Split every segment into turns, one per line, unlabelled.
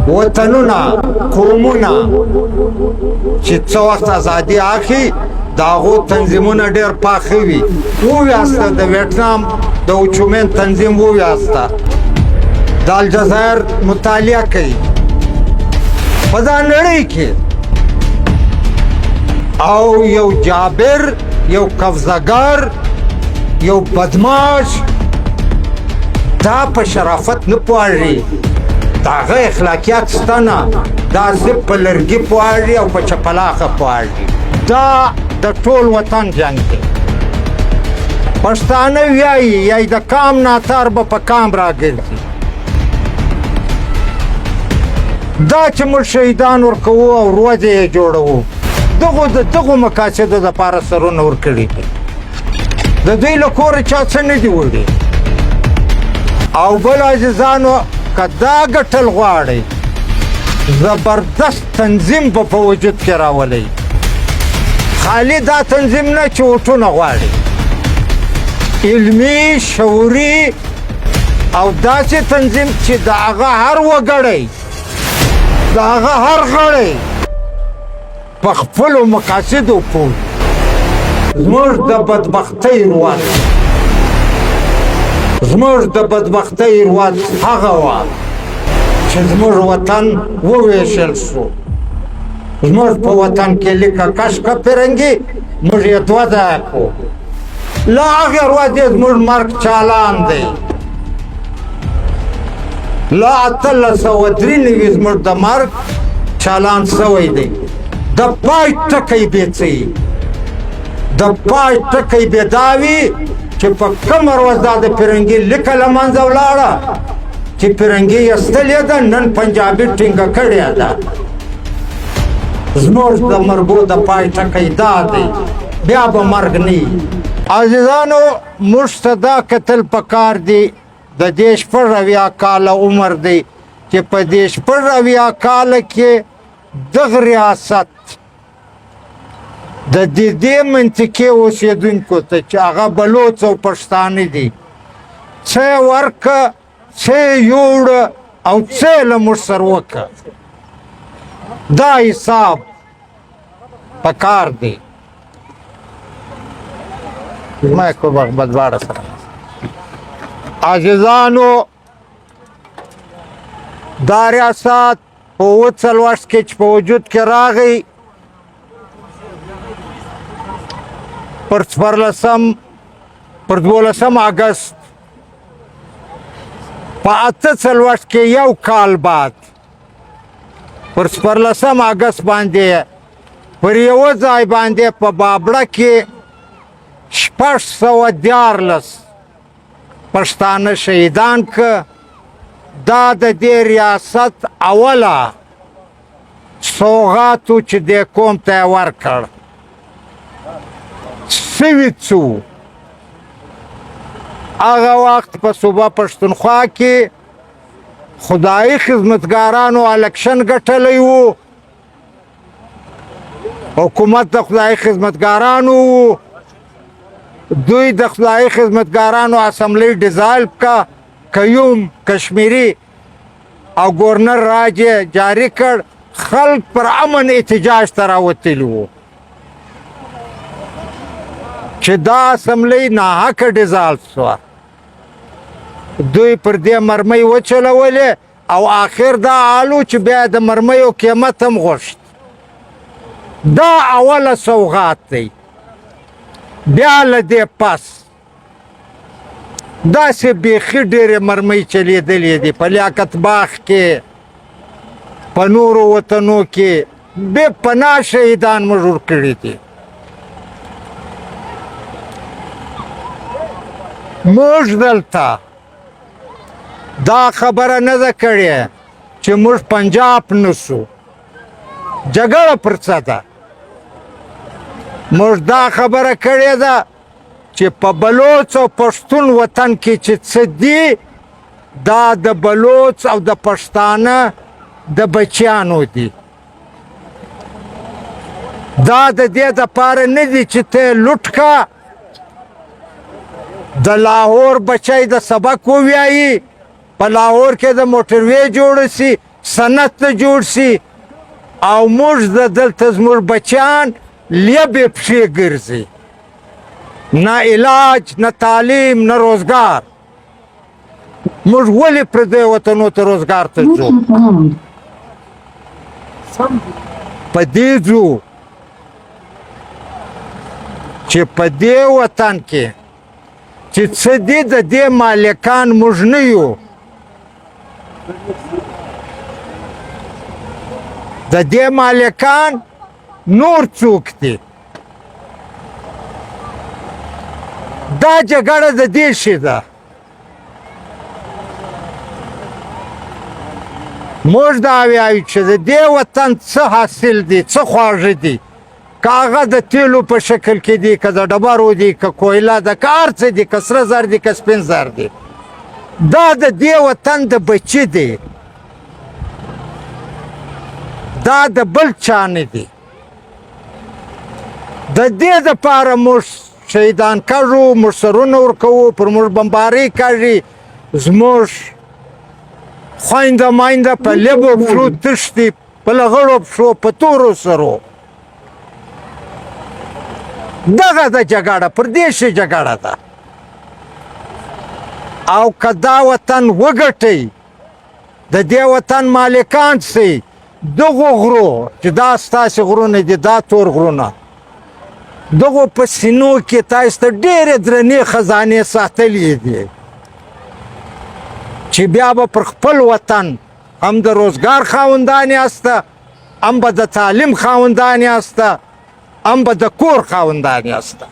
وطنونه قومونه چې څه وخت ازادي اخلي د هغو تنظیمونه ډېر پاخه وي. وویاسته د ویتنام د اوچومین تنظیم وویاسته د الجزایر مطالعه کوي په دا نړۍ کې، او یو جابر، یو قفزهګر، یو بدماش دا په شرافت نه پوهېږي، د هغه اخلاقیات شته نه، دا صرف په لرګي پوهېږي او په چپلاخه پوهېږي. دا د ټول وطن جنګ دی. پښتانه وایي یای د کام ناتار به په کام راګرځي. دا چې موږ شهیدان ورکوو او روزې یې جوړوو، دغو مقاصدو دپاره سرونه ورکړي دي. د دوی له کوره چا څه نه دي وړي. او بل عزیزانو، که دا ګټل غواړئ، زبردست تنظیم به په وجود کې راولئ. خالی دا تنظیم نه چې وټونه غواړي، علمي، شعوري او داسې تنظیم چې د هغه هر وګړی، د هغه هر غړی په خپلو مقاصدو پوه. زموږ د بدبختۍ رواج، زموږ د بدبختۍ رواج هغه وه چې زموږ وطن وویشل شو. زموږ په وطن کې لیکه کشکه فرنګي موږ یې 2 ځایه کړو. له هغې ورځې زموږ مرګ چالان دی. له 1893 زموږ د مرګ چالان سوی دی. د پای ټکی بې څه یي، د پای ټکی بې دا وي چې په کومه ورځ دا د فرنګي لیکه له منځه ولاړه چې فرنګي ایستلې ده، نن پنجابي ټینګه کړې ده. زموږ د مرګو د پای ټکی دا دی، بیا به مرګ نه وي. عزیزانو، موږ ته دا کتل پکار دی، د دې 80 کاله عمر دی چې په دې 80 کاله کې دغه ریاست د دې منطقې اوسېدونکو ته چې هغه بلوڅ او پښتانه دي، څه یې ورکړه، څه یې یوړه او څه یې له موږ سره وکړه. دا حساب پکار دی. ما کو بدواړه سره عزیزانو، دا ریاست په 40 کې چې په وجود کې راغی، پر 12 اګست په 48 کې یو کال بعد پر 14 اګست باندې پر یو ځای باندې په بابړه کې 614 پښتانه شهیدان که. دا د دې ریاست اوله سوغاتو چې دې قوم ته یې ورکړ. سوي څو هغه وخت په صوبه پښتونخوا کې خدایي خدمتګارانو الکشن ګټلی و، حکومت د خدایي خدمتګارانو و. دوی د خدایي خدمتګارانو اسمبلی ډیزالف کا قیوم کشمیری او گورنر راج جاری کړ. خلک پر امن احتجاج ته راوتلي وو چې دا اسمبلی ناحقه ډیزالف شوه. دوی پر دې مرمۍ وچلولې او آخر دا حالو چې بیا د مرمیو قیمت هم غوښت. دا اوله سوغات دی. بیا له دې پس داسې بیخي ډېرې مرمۍ چلیدلې دي په لیاقت باغ کې، په نورو وطنو کې بې پناه شهیدان مړ کړي دي. موږ دلته دا خبره نه ده کړې چې موږ پنجاب نسو، جګړه پر څه ده. موږ دا خبره کړې ده چې په بلوڅ او پښتون وطن کې چې څه دي، دا د بلوڅ او د پښتانه د بچیانو دي. دا د دې دپاره نه دي چې ته لوټ کا، د لاهور بچی د سبق ووایي، په لاهور کې د موټروې جوړه سي، سند ته جوړ سي او موږ د دلته زموږ بچیان لیبې پښې ګرځي، نه علاج نه تعلیم نه روزګار. موږ ولې پردیو وطنو ته روزګار ته ځو؟ په دې ځو چې په دې وطن کې چې څه دي د دې مالکان موږ نه یو. د دې مالکان نور څوک دي؟ دا جګړه د دې شي ده. موږ دا وایو چې د دې وطن څه حاصل دي، څه خواږه دي، که هغه د تیلو په شکل کې دي، که د ډبرو دي، که کویله ده، که هر څه دي، که سره زر دي، که سپین زر دي، دا د دې وطن د بچي دی، دا د بل چا نه دي. د دې دپاره موږ شهیدان کږو، موږ سرونه ورکوو، پر موږ بمبارۍ کېږي، زموږ خوینده ماینده په لبو پښو تښتي، په لغړو پښو، په تورو سرو. دغه د جګړه پر دې شي جګړه ده. او که دا وطن وګټئ، د دې وطن مالکان سئ، دغو غرو چې دا ستاسې غرونه دي، دا تور غرونه، دغو په سینو کې تاسو ته ډېرې درنې خزانې ساتلې دي چې بیا به پر خپل وطن هم د روزګار خاوندان یاسته، هم به د تعلیم خاوندان یاسته، هم به د کور خاوندان یاسته.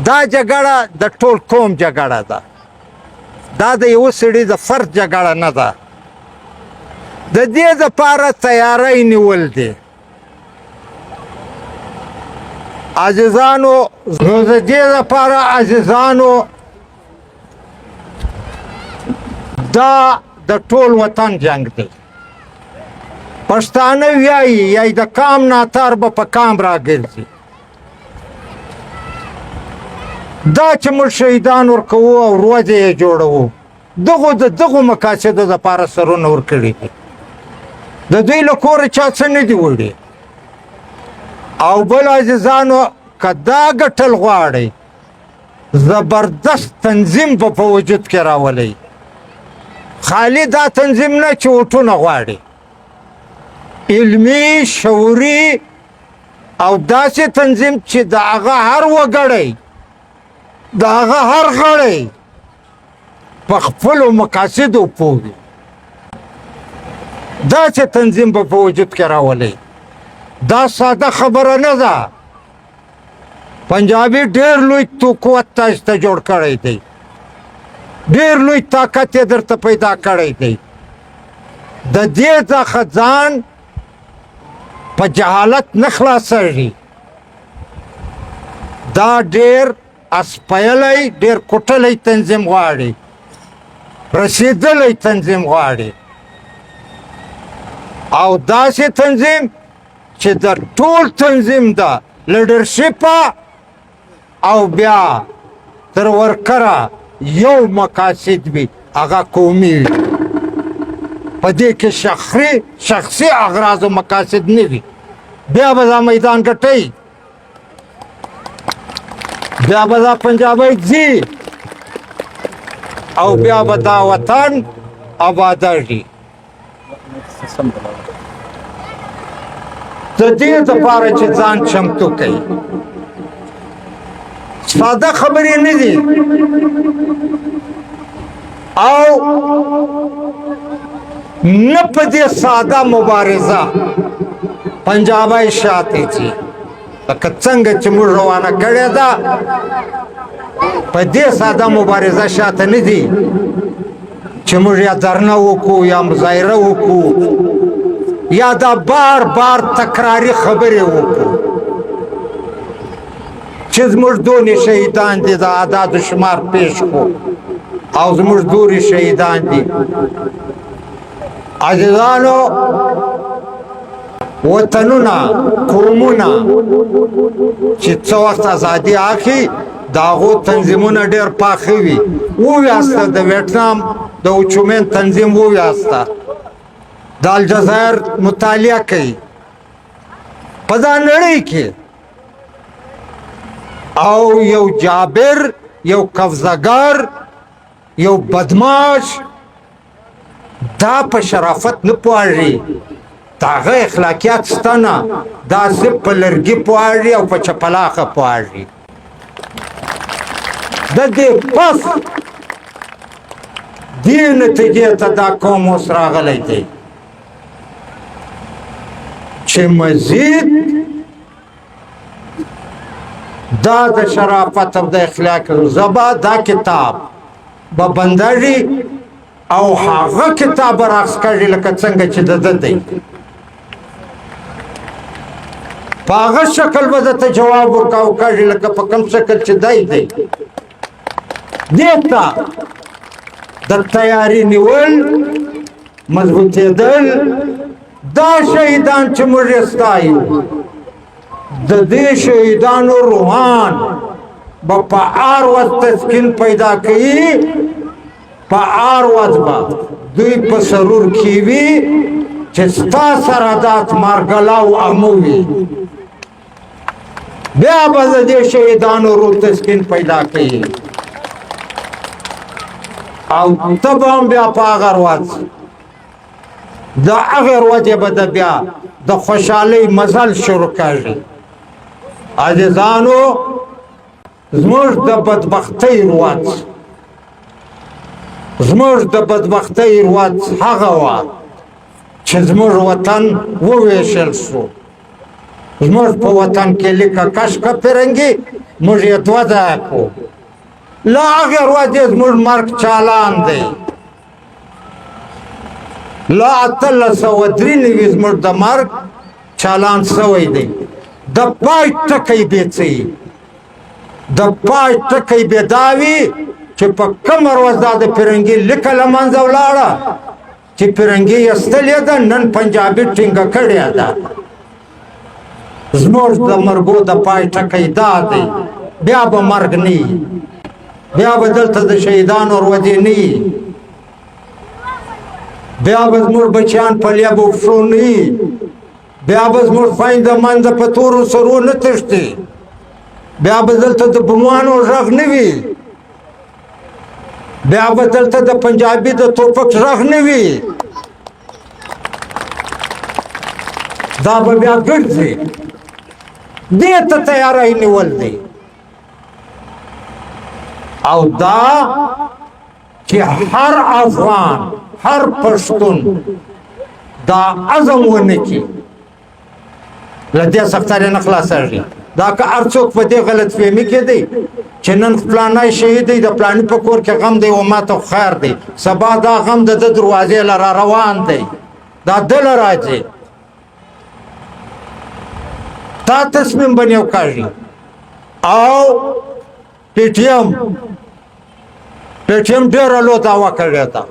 دا جګړه د ټول قوم جګړه ده، دا د یوه سړي د فرد جګړه نه ده. د دې دپاره تیاری نیول دی. عزیزانو، نو د دې دپاره عزیزانو دا د ټول وطن جنگ دی. پښتانه وایي یای د کام ناتار به په کام راګرځي. دا چې موږ شهیدان ورکوو او روزې یې جوړوو، د دغو مقاصدو دپاره سرونه ورکړي دي. د دوی له کوره چا څه نه دي وړي. او بل عزیزانو، که دا ګټل غواړئ، زبردست تنظیم به په وجود کې راولئ. خالی دا تنظیم نه چې وټونه غواړي، علمي، شعوري او داسې تنظیم چې د هغه هر وګړی، د هغه هر غړی په خپلو مقاصدو پوه وي. داسې تنظیم به په وجود کې راولئ. دا ساده خبره نه ده. پنجابي ډېر لوی قوت تاسو ته جوړ کړی دی، ډېر لوی طاقت یې درته پیدا کړی دی. د دې څخه ځان په جهالت نه خلاصېږي. دا ډېر اسپیلی، ډېر کوټلی تنظیم غواړي، رسېدلی تنظیم غواړي، او داسې تنظیم چې د ټول تنظیم ده لیډرشپه او بیا تر ورکره یو مقاصد وي، هغه قومي وي. په دې کې شخصي اغراض و مقاصد نه وي. بیا به دا میدان ګټئ، بیا به دا پنجابی ځي او بیا به دا وطن آبادېږي. د دې دپاره چې ځان چمتو کوي. ساده خبرې نه دي. او نه په دې ساده مبارزه پنجابی شاته ځي، لکه څنګه چې موږ روانه کړې ده. په دې ساده مبارزه شاته نه دي چې موږ یا درنه وکړو یا مظاهره وکړو یا دا بار بار تکراري خبرې وکړو چې زموږ دونې شهیدان دي، د اعدادو شمار پیش کړو او زموږ دورې شهیدان دي. عزیزانو، وطنونه، قومونه چې څه وخت ازادي اخلي، د هغو تنظیمونه ډېر پاخه وي. وویاسته د ویتنام د اوچومین تنظیم وویاسته، د الجزایر مطالعه کوي په دا نړۍ کې او یو جابر یو قفزهګر یو بدماش دا په شرافت نه پوهېږي د هغه اخلاقیات شته نه دا صرف په لرګي پوهېږي او په چپلاخه پوهېږي د دې پس دې نتیجې ته دا قوم اوس راغلی دی چې مزید دا د شرافت او د اخلاق زبا دا کتاب به بندړي او هغه کتاب راخ کړي لکه څنګه چې د دی په هغه شکل به درته جواب ورکاو کړي لکه په کوم شکل چې دی دې ته د تیاري نیول مضبوطېدل دا شهیدان چې موږ یې ستایو د دې شهیدانو روحان به په هر وخت تسکین پیدا کوي په هر وخت به دوی په سرور کې وي چې ستا سرحدات مارګلا او امو وي بیا به د دې شهیدانو روح تسکین پیدا کوي او ته به هم بیا په هغه ورځ د هغې ورځې به د بیا د خوشحالۍ مزل شروع کېږي عزیزانو زموږ د بدبختۍ ورځ زموږ د بدبختۍ ورځ هغه وه چې زموږ وطن وویشل شو زموږ په وطن کې لیکه کشکه فرنګي موږ یې دوه ځایه کړو له هغې ورځې زموږ مرګ چالان دی له 1893 زموږ د مرګ چالان سوی دی د پای ټکی بې څه یي د پای ټکی بې دا وي چې په کومه ورځ دا د فرنګي لیکه له منځه ولاړه چې فرنګي ایستلې ده نن پنجابي ټینګه کړې ده زموږ د مرګو د پای ټکی دا دی بیا به مرګ نه وي بیا به دلته د شهیدانو ورځې نه وي بیا به زموږ بچیان په لیابو پښو نه وي بیا به زموږ خویندې منده په تورو سرو نه تښتي بیا به دلته د بمانو غږ نه وي بیا به دلته د پنجابي د توپک غږ نه وي دا به بیا ګرځي دې ته تیاری نیول دی او دا چې هر افغان هر پښتون دا عزم ونه کړي له دې سختارې نه خلاصېږي دا که هر څوک په دې غلط فهمي کې دی چې نن فلانی شهید دی د فلاني په کور کې غم دی و ماته خیر دی سبا دا غم د ده دروازې له را روان دی دا دله راځي تا تصمیم بنیو کاږي او پی ټي ایم ډېره لو دعوه کړې ده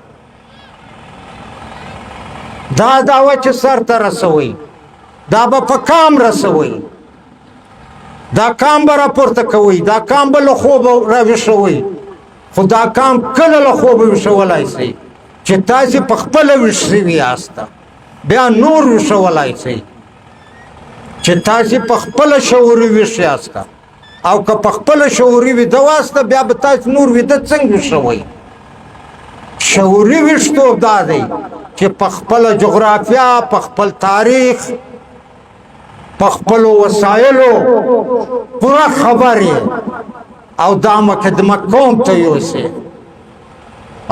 دا دعوه چې سر ته رسوي دا به په کام رسوي دا کام به راپورته کوي دا کام به له خوبه راویښوي خو دا کام کله له خوبه ویښولی شئ چې تاسې په خپله ویښ شوي یاسته بیا نور ویښولی شئ چې تاسې په خپله شعوري ویښ یاسته او که په خپله شعوري ویده واسته بیا به تاسې نور ویده څنګه ویښوئ شعوري ویښتوب دا دی چې په خپله جغرافیه په خپل تاریخ په خپلو وسایلو پوره خبر یې او دا مقدمه قوم ته یوسې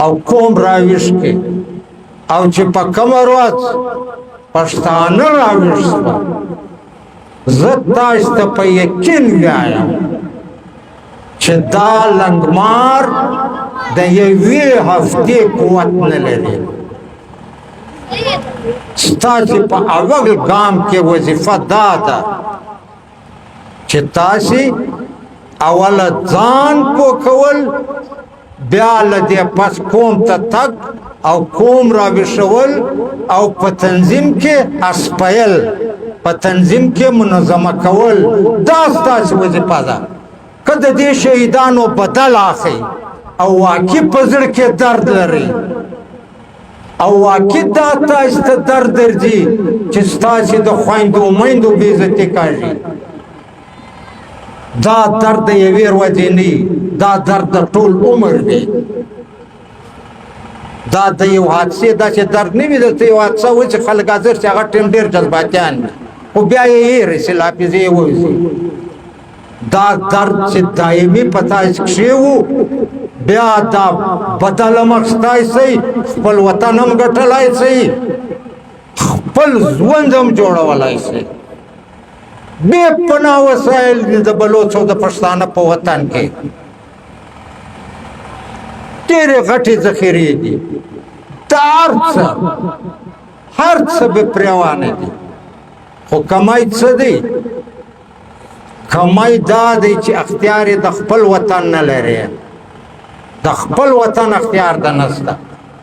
او قوم راویښ کړي او چې په کومه ورځ پښتانه راویښ شوه زه تاسو ته په یقین وایم چې دا لنګمار د یوې هفتې قوت نه لري ستاسې په اول ګام کې وظیفه دا ده چې تاسې اوله ځان پوه کول بیا له دې پس قوم ته تګ او قوم راویښول او په تنظیم کې اسپایل په تنظیم کې منظمه کول دا ستاسې وظیفه ده که د دې شهیدانو بدل اخلئ او واقعي په زړه کې درد لرئ او واقع دا تاسو ته درد درځي چې ستاسو د خویندو میندو بې عزتي کاږي دا درد یوې ورځې نه دا درد د ټول عمر دی دا د یو حادثې داسې درد نه وي دلته یو حادثه وي چې خلک حاضر چې هغه ټیم ډېر جذباتیان وي خو بیا یې هېرې شي حافظې یې ووځي دا درد چې دایمي په تاسو کښې وو بیا دا بدله مخ ستایسئ خپل وطن هم ګټلی سئ خپل ژوند هم جوړولی سئ بې پناه وسایل دي د بلوڅو د پښتانه په وطن کې ډېرې غټې ذخیرې دي دا هر څه به پرېوانه دي خو کمای څه دی کمای دا دی چې اختیار یې د خپل وطن نه لري د خپل وطن اختیار ده نسته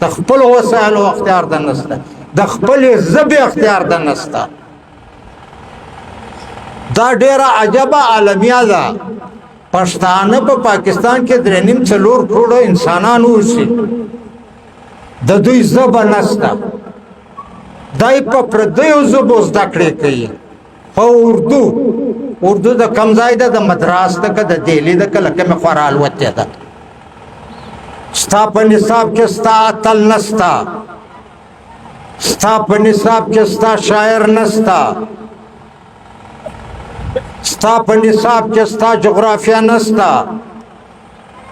د خپل وسایلو اختیار ده نسته د خپلې ژبې اختیار ده نسته دا ډېره عجبه عالمیه ده پښتانه په پاکستان کې 3.5-4 کروڑه انسانان اوسي د دوی ژبه نسته دای په پردیو ژبو زده کړې کوي په اردو د کم ځای ده د مدراس ده که د دهلي ده که لکه مې خورا الوتې ده ستا په نصاب کې ستا اتل نسته ستا په نصاب کې ستا شاعر نسته ستا په نصاب کې ستا جغرافیه نسته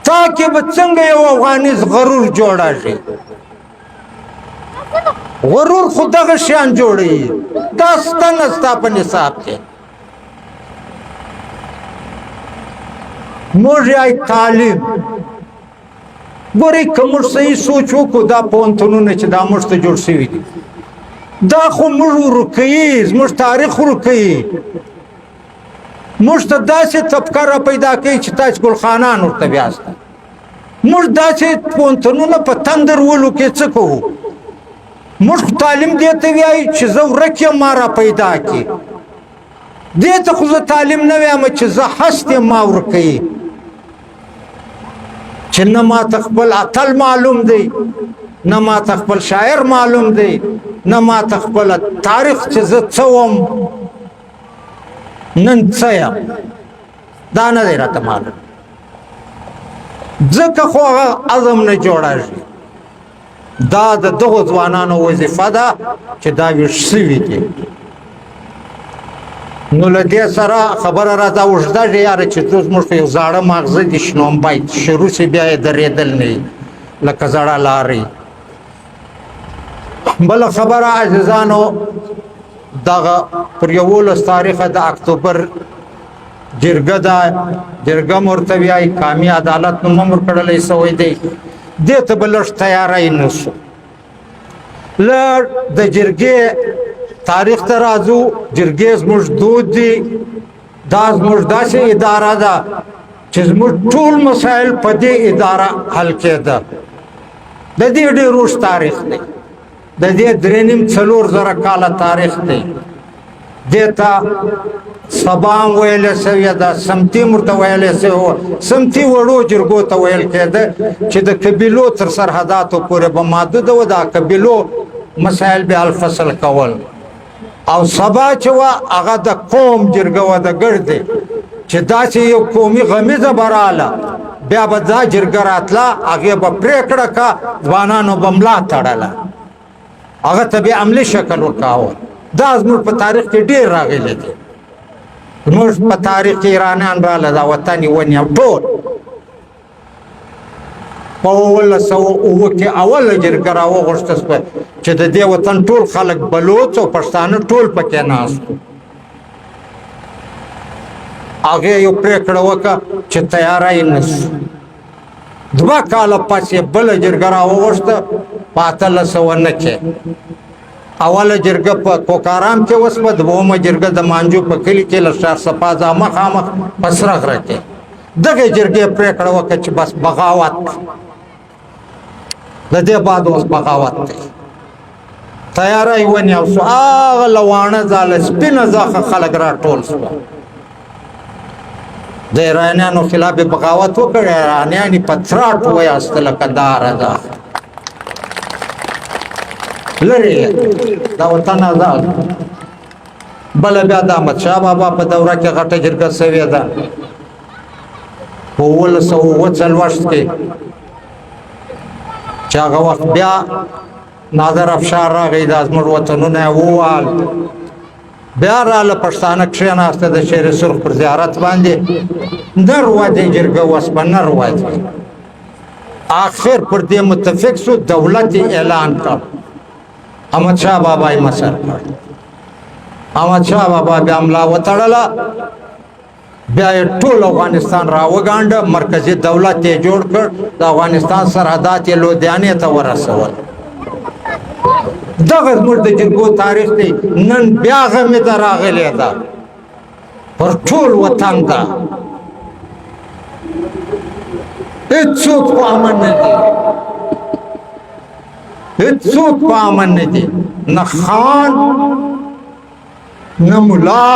تا کې به څنګه یو افغانیز غرور جوړېږي غرور خو دغه شیان جوړوي دا سته نه ستا په نصاب کې موږ یې تعلیم ګورئ که موږ صحیح سوچ وکړو دا پوهنتونونه چې دا موږ ته جوړ شوي دي دا خو موږ ورکوي زموږ تاریخ ورکوي موږ ته داسې طبقه را پیدا کوي چې تاسو ګلخانان ورته بیاست موږ داسې پوهنتونونه په تندر ولو کې څه کوو موږ تعلیم دې ته وایي چې زه ورک یم ما را پیدا کړي دې ته خو زه تعلیم نه وایم چې زه هست یم ما ورکوي چې نه ماته خپل اتل معلوم دی نه ماته خپل شاعر معلوم دی نه ماته خپل تاریخ چې زه څه وم نن څه یم دا نه دی راته معلوم ځکه خو هغه عزم نه جوړېږي دا د دغو ځوانانو وظیفه ده چې دا ویښ شوي دي نو له دې سره خبره راته اوږده ده یاره چې زموږ خو یو زاړه ماغزه دي شنومبی شروع شي بیا یې درېدل نه وي لکه زړه لارې بله خبره عزیزانو دغه پر 11 تاریخه د اکتوبر جرګه ده جرګه مو ورته وایي قامي عدالت نوم هم ورکړلی سوی دی دې ته به لږ تیاری نه شو لږ د جرګې تاریخ ته راځو جرګې زموږ دود دی دا زموږ داسې اداره ده چې زموږ ټول مسایل په دې اداره حل کېده د دې ډېر اوږد تاریخ دی د دې 3.5-4 کاله تاریخ دی دې ته سبا هم ویلی سوې ده سمتي هم ورته ویلی سوې سمتي وړو جرګو ته ویل کېده چې د قبیلو تر سرحداتو پورې به محدوده وه دا قبیلو مسایل به الفصل کول او سبا چې وه هغه د قوم جرګه وه د ګردې چې داسې یو قومي غمیزه به راله بیا به دا جرګه راتله هغې به پرېکړه که ځوانانو به ملا تړله هغه ته بیا عملي شکل ورکاوه دا زموږ په تاریخ کې ډېر راغلی دی زموږ په تاریخ کې ایرانیان راله دا وطن یې ونیو ټول په 1909 کې اوله جرګه راوغوښته شوه چې د دې وطن ټول خلک بلوڅ او پښتانه ټول پکې ناست وو هغې یو پرېکړه وکړه چې تیاری نه شو 2 کاله پس یې بله جرګه راوغوښته په 1809 کې اوله جرګه په کوکارام کې وسوه دویمه جرګه د مانجو په کلي کې له شهرسپازه مخامخ په سره غره کې دغې جرګې پرېکړه وکړه چې بس بغاوت د دې بعد اوس بغاوت دی تیاری ونیو شو هغه له واڼه ځاله سپینه ځاخه خلک راټول شوه د ایرانیانو خلاف بغاوت وکړ ایرانیان یې په تراټ ویاستله که دا رضا لري دا وطن آزاد. بل بیا د احمدشاه بابا په دوره کې غټه جرګه سوې ده په 1940 کې چې هغه وخت بیا نادر افشار راغی دا زموږ وطنونه یې ووال بیا راله پښتانه کښېناسته د شیر سرخ پر زیارت باندې نه رواجي جرګه اوسپه نه رواجي آخر پر دې متفق سو دولت اعلان کړ احمدشاه بابا یې مسر کړ احمدشاه بابا بیا ملا وتړله بیا یې ټول افغانستان راوګانډه مرکزي دولت یې جوړ کړ د افغانستان سرحدات یې لودیانې ته ورسول دغه زموږ د جرګو تاریخ دی نن بیا غمې ته راغلی ده پر ټول وطن ده هېڅوک په امن نه دي هېڅوک په امن نه دي نه خان نه ملا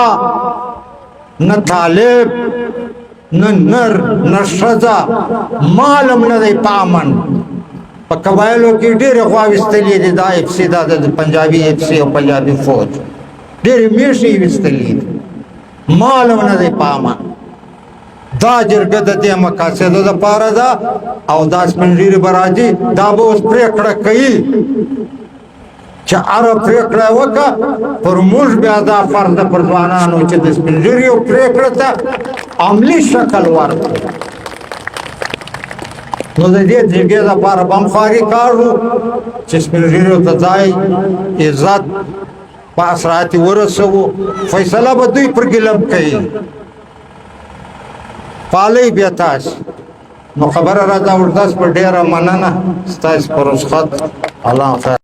نه طالب نه نر نه ښځه مالم نه دی په امن په قبایلو کې ډېرې غواوې ایستلې دي دا اف سی دا د پنجابي اف سی او پنجابي فوج ډېرې میښې یې ایستلې دي مالم نه دی په امن دا جرګه د دې مقاصدو دپاره ده او دا سپین ږیري به راځي دا به اوس پرېکړه کوي چې هره پرېکړه یې وکړه پر موږ بیا دا فرض ده پر ځوانانو چې د سپین ږیریو پرېکړه ته عملي شکل ورکړي نو د دې جرګې دپاره به هم خواري کار و چې سپین ږیریو ته ځای عزت په اسرات یې ورسوو فیصله به دوی پر ګلم کوي پالئ بیا تاسې نو خبره راته اوږده په ډېره مننه ستاسې په رخصت الله خیر